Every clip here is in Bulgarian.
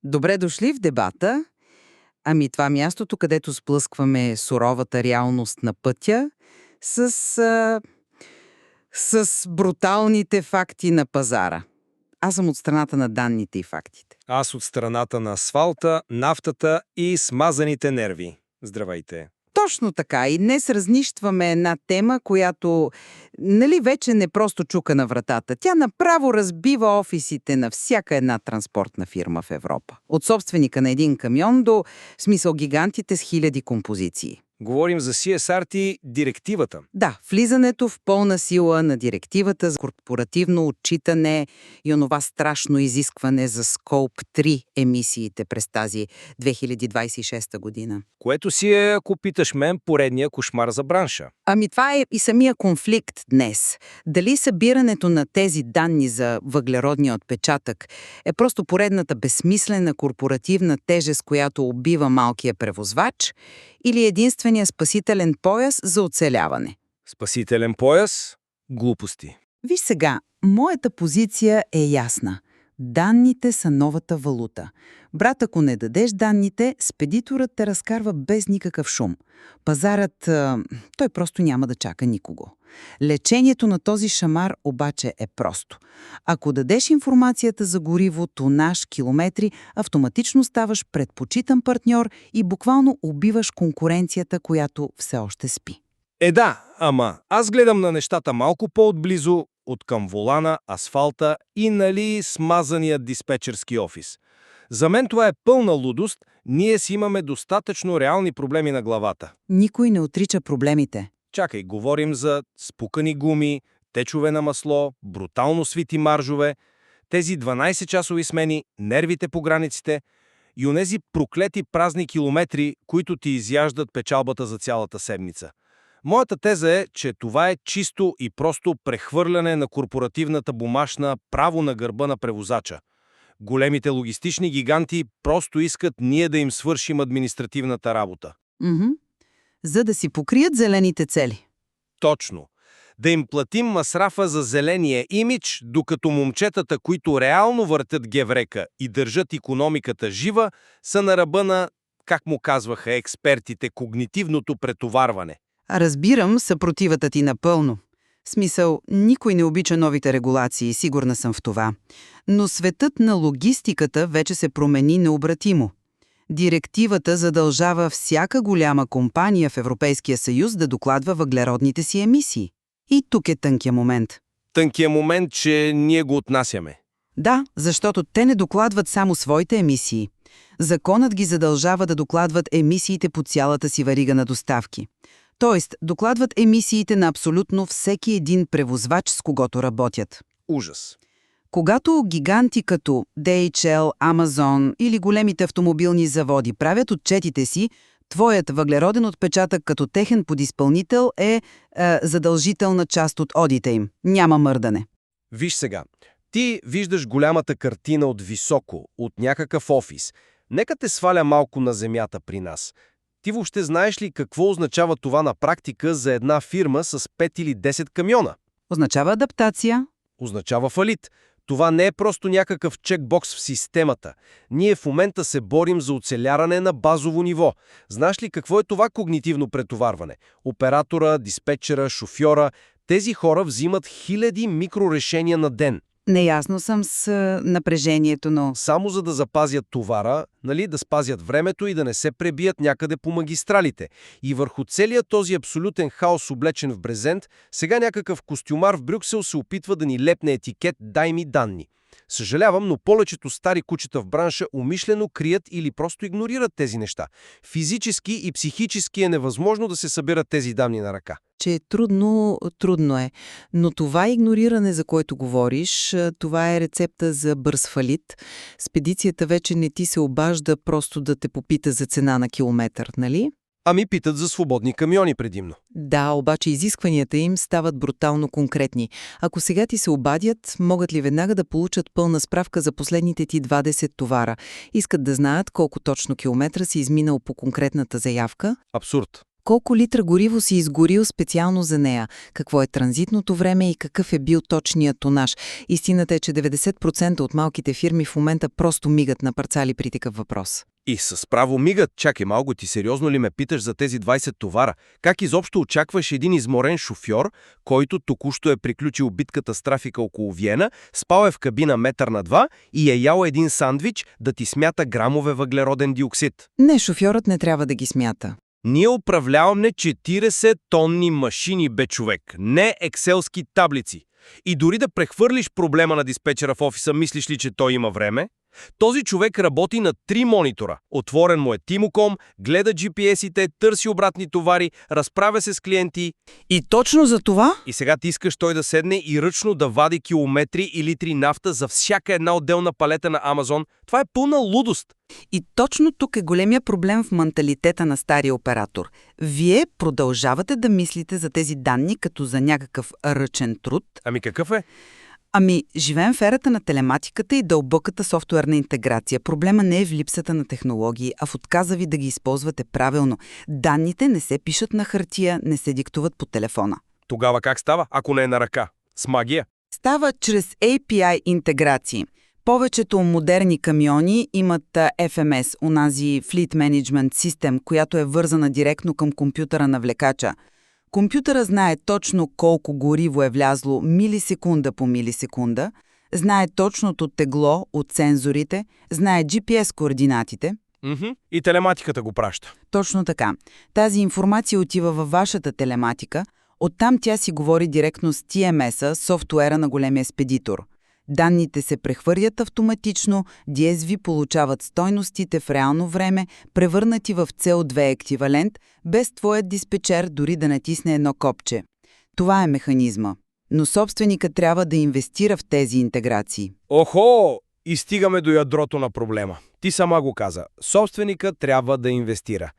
Добре дошли в дебата. Ами това мястото, където сплъскваме суровата реалност на пътя с, а, с бруталните факти на пазара. Аз съм от страната на данните и фактите. Аз от страната на асфалта, нафтата и смазаните нерви. Здравейте! Точно така. И днес разнищваме една тема, която, вече не просто чука на вратата. Тя направо разбива офисите на всяка една транспортна фирма в Европа. От собственика на един камион до, в смисъл, гигантите с хиляди композиции. Говорим за CSRT директивата. Да, влизането в пълна сила на директивата за корпоративно отчитане и онова страшно изискване за Scope 3 емисиите през тази 2026 година. Което си е, ако питаш мен, поредния кошмар за бранша. Ами това е и самия конфликт днес. Дали събирането на тези данни за въглеродния отпечатък е просто поредната безсмислена корпоративна тежест, която убива малкия превозвач, или единствения спасителен пояс за оцеляване? Спасителен пояс? Глупости. Виж сега, моята позиция е ясна. Данните са новата валута. Брат, ако не дадеш данните, спедиторът те разкарва без никакъв шум. Пазарът, той просто няма да чака никого. Лечението на този шамар обаче е просто. Ако дадеш информацията за гориво, тонаж, километри, автоматично ставаш предпочитан партньор и буквално убиваш конкуренцията, която все още спи. Да, ама аз гледам на нещата малко по-отблизо, от към волана, асфалта и смазания диспетчерски офис. За мен това е пълна лудост, ние си имаме достатъчно реални проблеми на главата. Никой не отрича проблемите. Чакай, говорим за спукани гуми, течове на масло, брутално свити маржове, тези 12-часови смени, нервите по границите и онези проклети празни километри, които ти изяждат печалбата за цялата седмица. Моята теза е, че това е чисто и просто прехвърляне на корпоративната бумашна право на гърба на превозача. Големите логистични гиганти просто искат ние да им свършим административната работа. За да си покрият зелените цели. Точно. Да им платим масрафа за зеления имидж, докато момчетата, които реално въртят геврека и държат икономиката жива, са на ръба на, как му казваха експертите, когнитивното претоварване. Разбирам съпротивата ти напълно. В смисъл, никой не обича новите регулации, сигурна съм в това. Но светът на логистиката вече се промени необратимо. Директивата задължава всяка голяма компания в Европейския съюз да докладва въглеродните си емисии. И тук е тънкия момент. Тънкият момент, че ние го отнасяме. Да, защото те не докладват само своите емисии. Законът ги задължава да докладват емисиите по цялата си верига на доставки. Тоест, докладват емисиите на абсолютно всеки един превозвач, с когото работят. Ужас. Когато гиганти като DHL, Amazon или големите автомобилни заводи правят отчетите си, твоят въглероден отпечатък като техен подизпълнител е задължителна част от одита им. Няма мърдане. Виж сега, ти виждаш голямата картина от високо, от някакъв офис. Нека те сваля малко на земята при нас. Ти въобще знаеш ли какво означава това на практика за една фирма с 5 или 10 камиона? Означава адаптация. Означава фалит. Това не е просто някакъв чекбокс в системата. Ние в момента се борим за оцеляване на базово ниво. Знаеш ли какво е това когнитивно претоварване? Оператора, диспетчера, шофьора, тези хора взимат хиляди микрорешения на ден. Неясно съм с напрежението, но... Само за да запазят товара, да спазят времето и да не се пребият някъде по магистралите. И върху целият този абсолютен хаос, облечен в брезент, сега някакъв костюмар в Брюксел се опитва да ни лепне етикет «Дай ми данни». Съжалявам, но повечето стари кучета в бранша умишлено крият или просто игнорират тези неща. Физически и психически е невъзможно да се събират тези данни на ръка. Че е трудно е. Но това игнориране, за което говориш, това е рецепта за бърз фалит. Спедицията вече не ти се обажда просто да те попита за цена на километър, нали? Ами питат за свободни камиони предимно. Да, обаче изискванията им стават брутално конкретни. Ако сега ти се обадят, могат ли веднага да получат пълна справка за последните ти 20 товара? Искат да знаят колко точно километра си изминал по конкретната заявка? Абсурд. колко литра гориво си изгорил специално за нея, какво е транзитното време и какъв е бил точният тонаж. Истината е, че 90% от малките фирми в момента просто мигат на парцали при такъв въпрос. И с право мигат. Чакай малко, ти сериозно ли ме питаш за тези 20 товара? Как изобщо очакваш един изморен шофьор, който току-що е приключил битката с трафика около Виена, спал е в кабина метър на 2 и е ял един сандвич, да ти смята грамове въглероден диоксид? Не, шофьорът не трябва да ги смята. Ние управляваме 40 тонни машини, бе човек, не екселски таблици. И дори да прехвърлиш проблема на диспетчера в офиса, мислиш ли, че той има време? Този човек работи на 3 монитора. Отворен му е Тимоком, гледа GPS-ите, търси обратни товари, разправя се с клиенти. И точно за това? И сега ти искаш той да седне и ръчно да вади километри и литри нафта за всяка една отделна палета на Амазон. Това е пълна лудост. И точно тук е големия проблем в менталитета на стария оператор. Вие продължавате да мислите за тези данни като за някакъв ръчен труд. Ами какъв е? Живеем в ерата на телематиката и дълбоката софтуерна интеграция. Проблема не е в липсата на технологии, а в отказа ви да ги използвате правилно. Данните не се пишат на хартия, не се диктуват по телефона. Тогава как става, ако не е на ръка? С магия? Става чрез API интеграции. Повечето модерни камиони имат FMS, онази Fleet Management System, която е вързана директно към компютъра на влекача. Компютъра знае точно колко гориво е влязло милисекунда по милисекунда, знае точното тегло от сензорите, знае GPS-координатите. И телематиката го праща. Точно така. Тази информация отива във вашата телематика, оттам тя си говори директно с TMS-а, софтуера на големия спедитор. Данните се прехвърлят автоматично, DSV получават стойностите в реално време, превърнати в CO2 еквивалент, без твоят диспетчер дори да натисне едно копче. Това е механизма. Но собственикът трябва да инвестира в тези интеграции. Охо! И стигаме до ядрото на проблема. Ти сама го каза. Собственикът трябва да инвестира.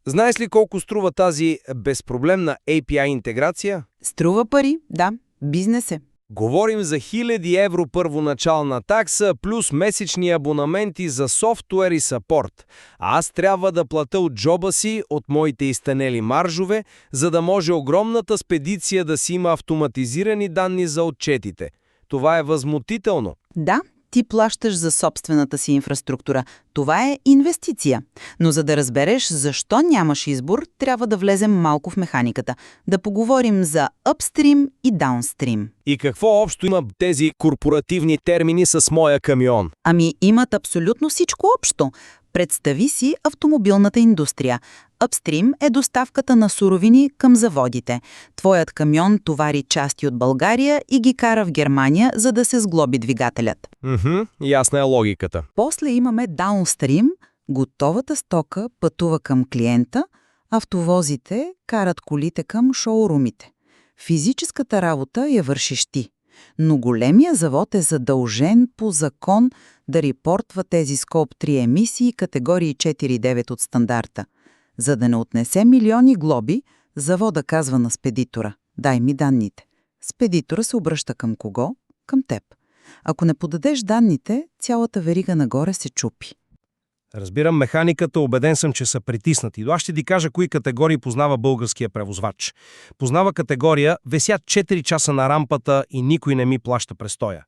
Знаеш ли колко струва тази безпроблемна API интеграция? Струва пари, да. Бизнес е. Говорим за 1000 евро първоначална такса, плюс месечни абонаменти за софтуер и сапорт. А аз трябва да платя от джоба си, от моите изтънели маржове, за да може огромната спедиция да си има автоматизирани данни за отчетите. Това е възмутително. Да, ти плащаш за собствената си инфраструктура. Това е инвестиция. Но за да разбереш защо нямаш избор, трябва да влезем малко в механиката. Да поговорим за upstream и downstream. И какво общо има тези корпоративни термини с моя камион? Имат абсолютно всичко общо. Представи си автомобилната индустрия. Upstream е доставката на суровини към заводите. Твоят камион товари части от България и ги кара в Германия, за да се сглоби двигателят. Ясна е логиката. После имаме downstream. Готовата стока пътува към клиента, автовозите карат колите към шоурумите. Физическата работа я вършиш ти. Но големия завод е задължен по закон да репортва тези Scope 3 емисии категории 4.9 от стандарта. За да не отнесе милиони глоби, завода казва на спедитора: дай ми данните. Спедитора се обръща към кого? Към теб. Ако не подадеш данните, цялата верига нагоре се чупи. Разбирам механиката, убеден съм, че са притиснати. Но аз ще ти кажа кои категории познава българския превозвач. Познава категория «Висят 4 часа на рампата и никой не ми плаща престоя».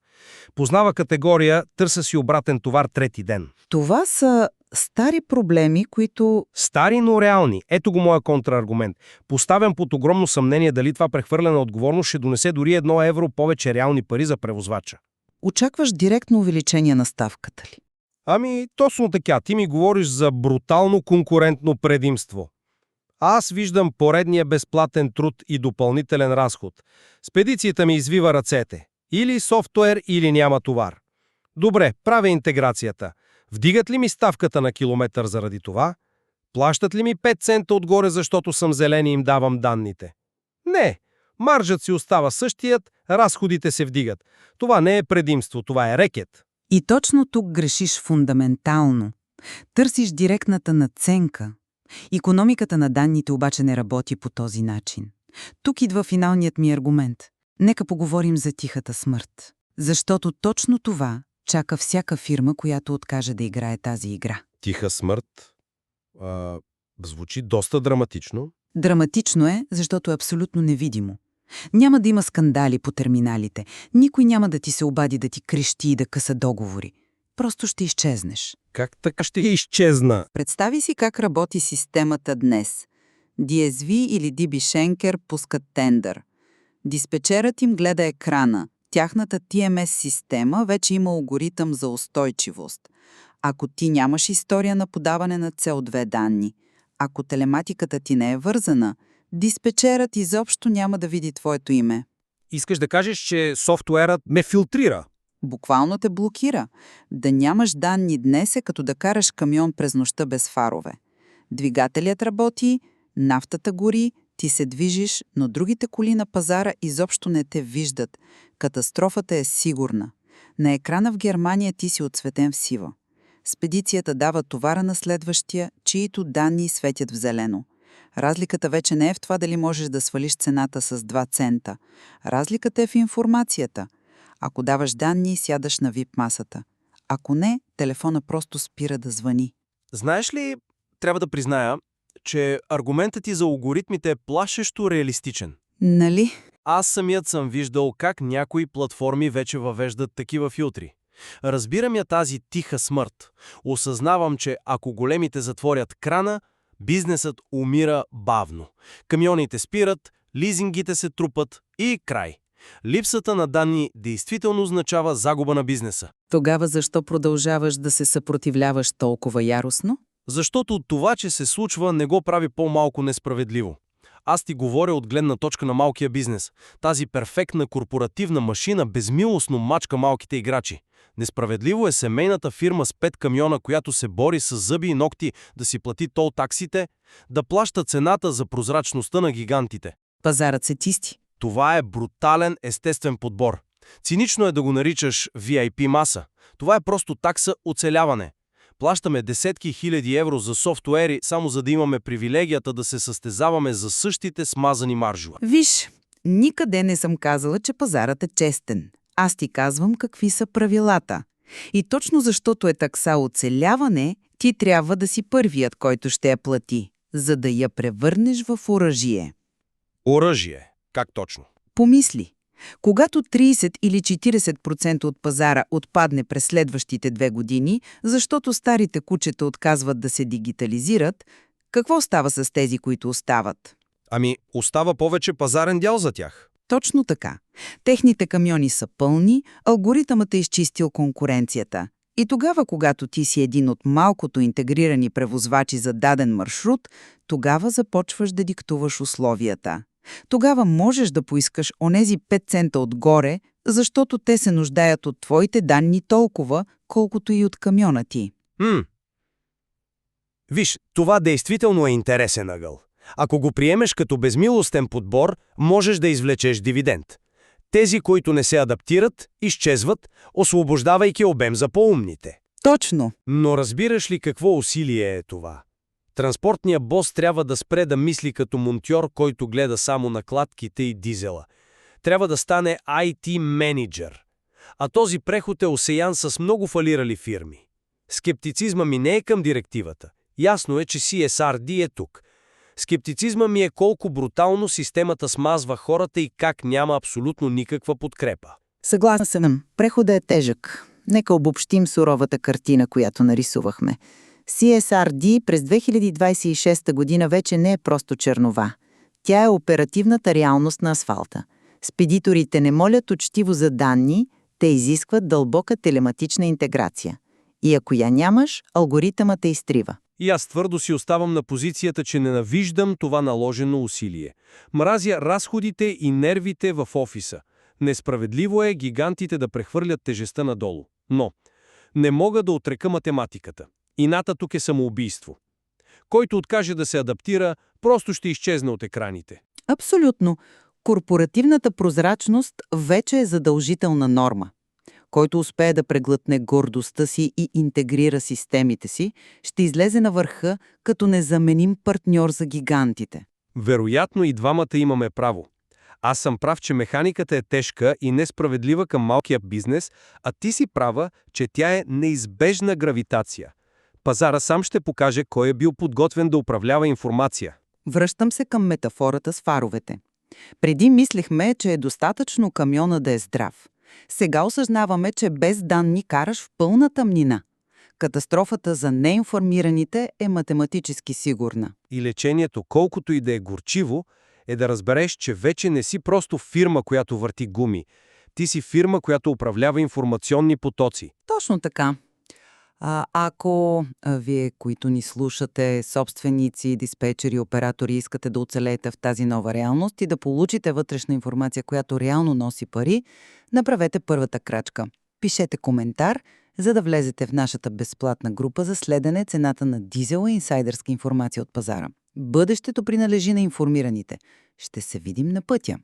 Познава категория «Търся си обратен товар трети ден». Това са стари проблеми, които... Стари, но реални. Ето го моя контраргумент. Поставям под огромно съмнение дали това прехвърляне на отговорност ще донесе дори 1 евро повече реални пари за превозвача. Очакваш директно увеличение на ставката ли? Точно така. Ти ми говориш за брутално конкурентно предимство. Аз виждам поредния безплатен труд и допълнителен разход. Спедицията ми извива ръцете. Или софтуер, или няма товар. Добре, правя интеграцията. Вдигат ли ми ставката на километър заради това? Плащат ли ми 5 цента отгоре, защото съм зелен и им давам данните? Не. Маржът си остава същият, разходите се вдигат. Това не е предимство, това е рекет. И точно тук грешиш фундаментално. Търсиш директната надценка. Икономиката на данните обаче не работи по този начин. Тук идва финалният ми аргумент. Нека поговорим за тихата смърт. Защото точно това чака всяка фирма, която откаже да играе тази игра. Тиха смърт? Звучи доста драматично. Драматично е, защото е абсолютно невидимо. Няма да има скандали по терминалите. Никой няма да ти се обади да ти крещи и да къса договори. Просто ще изчезнеш. Как така ще изчезна? Представи си как работи системата днес. DSV или DB Schenker пускат тендър. Диспетчерът им гледа екрана. Тяхната TMS-система вече има алгоритъм за устойчивост. Ако ти нямаш история на подаване на CO2 данни, ако телематиката ти не е вързана, диспетчерът изобщо няма да види твоето име. Искаш да кажеш, че софтуерът ме филтрира? Буквално те блокира. Да нямаш данни днес е като да караш камион през нощта без фарове. Двигателят работи, нафтата гори, ти се движиш, но другите коли на пазара изобщо не те виждат. Катастрофата е сигурна. На екрана в Германия ти си отцветен в сива. Спедицията дава товара на следващия, чието данни светят в зелено. Разликата вече не е в това дали можеш да свалиш цената с 2 цента. Разликата е в информацията. Ако даваш данни, сядаш на VIP масата. Ако не, телефона просто спира да звъни. Знаеш ли, трябва да призная, че аргументът ти за алгоритмите е плашещо реалистичен. Нали? Аз самият съм виждал как някои платформи вече въвеждат такива филтри. Разбирам я тази тиха смърт. Осъзнавам, че ако големите затворят крана, бизнесът умира бавно. Камионите спират, лизингите се трупат и край. Липсата на данни действително означава загуба на бизнеса. Тогава защо продължаваш да се съпротивляваш толкова яростно? Защото това, че се случва, не го прави по-малко несправедливо. Аз ти говоря от гледна точка на малкия бизнес. Тази перфектна корпоративна машина безмилостно мачка малките играчи. Несправедливо е семейната фирма с 5 камиона, която се бори с зъби и ногти да си плати тол таксите, да плаща цената за прозрачността на гигантите. Пазарът се чисти. Това е брутален естествен подбор. Цинично е да го наричаш VIP маса. Това е просто такса оцеляване. Плащаме десетки хиляди евро за софтуери, само за да имаме привилегията да се състезаваме за същите смазани маржове. Виж, никъде не съм казала, че пазарът е честен. Аз ти казвам какви са правилата. И точно защото е такса оцеляване, ти трябва да си първият, който ще я плати, за да я превърнеш в оръжие. Оръжие. Как точно? Помисли. Когато 30 или 40% от пазара отпадне през следващите 2 години, защото старите кучета отказват да се дигитализират, какво става с тези, които остават? Ами, остава повече пазарен дял за тях. Точно така. Техните камиони са пълни, алгоритъмът е изчистил конкуренцията. И тогава, когато ти си един от малкото интегрирани превозвачи за даден маршрут, тогава започваш да диктуваш условията. Тогава можеш да поискаш онези 5 цента отгоре, защото те се нуждаят от твоите данни толкова, колкото и от камиона ти. Виж, това действително е интересен ъгъл. Ако го приемеш като безмилостен подбор, можеш да извлечеш дивиденд. Тези, които не се адаптират, изчезват, освобождавайки обем за по-умните. Точно. Но разбираш ли какво усилие е това? Транспортният бос трябва да спре да мисли като монтьор, който гледа само накладките и дизела. Трябва да стане IT менеджер. А този преход е осеян с много фалирали фирми. Скептицизма ми не е към директивата. Ясно е, че CSRD е тук. Скептицизма ми е колко брутално системата смазва хората и как няма абсолютно никаква подкрепа. Съгласна съм. Преходът е тежък. Нека обобщим суровата картина, която нарисувахме. CSRD през 2026 година вече не е просто чернова. Тя е оперативната реалност на асфалта. Спедиторите не молят учтиво за данни, те изискват дълбока телематична интеграция. И ако я нямаш, алгоритъмът те изтрива. И аз твърдо си оставам на позицията, че ненавиждам това наложено усилие. Мразя разходите и нервите в офиса. Несправедливо е гигантите да прехвърлят тежестта надолу. Но не мога да отрека математиката. Ината тук е самоубийство. Който откаже да се адаптира, просто ще изчезне от екраните. Абсолютно. Корпоративната прозрачност вече е задължителна норма. Който успее да преглътне гордостта си и интегрира системите си, ще излезе на върха като незаменим партньор за гигантите. Вероятно и двамата имаме право. Аз съм прав, че механиката е тежка и несправедлива към малкия бизнес, а ти си права, че тя е неизбежна гравитация. Пазара сам ще покаже кой е бил подготвен да управлява информация. Връщам се към метафората с фаровете. Преди мислехме, че е достатъчно камиона да е здрав. Сега осъзнаваме, че без данни караш в пълна тъмнина. Катастрофата за неинформираните е математически сигурна. И лечението, колкото и да е горчиво, е да разбереш, че вече не си просто фирма, която върти гуми. Ти си фирма, която управлява информационни потоци. Точно така. Ако вие, които ни слушате, собственици, диспетчери, оператори, искате да оцелеете в тази нова реалност и да получите вътрешна информация, която реално носи пари, направете първата крачка. Пишете коментар, за да влезете в нашата безплатна група за следене цената на дизела и инсайдърска информация от пазара. Бъдещето принадлежи на информираните. Ще се видим на пътя.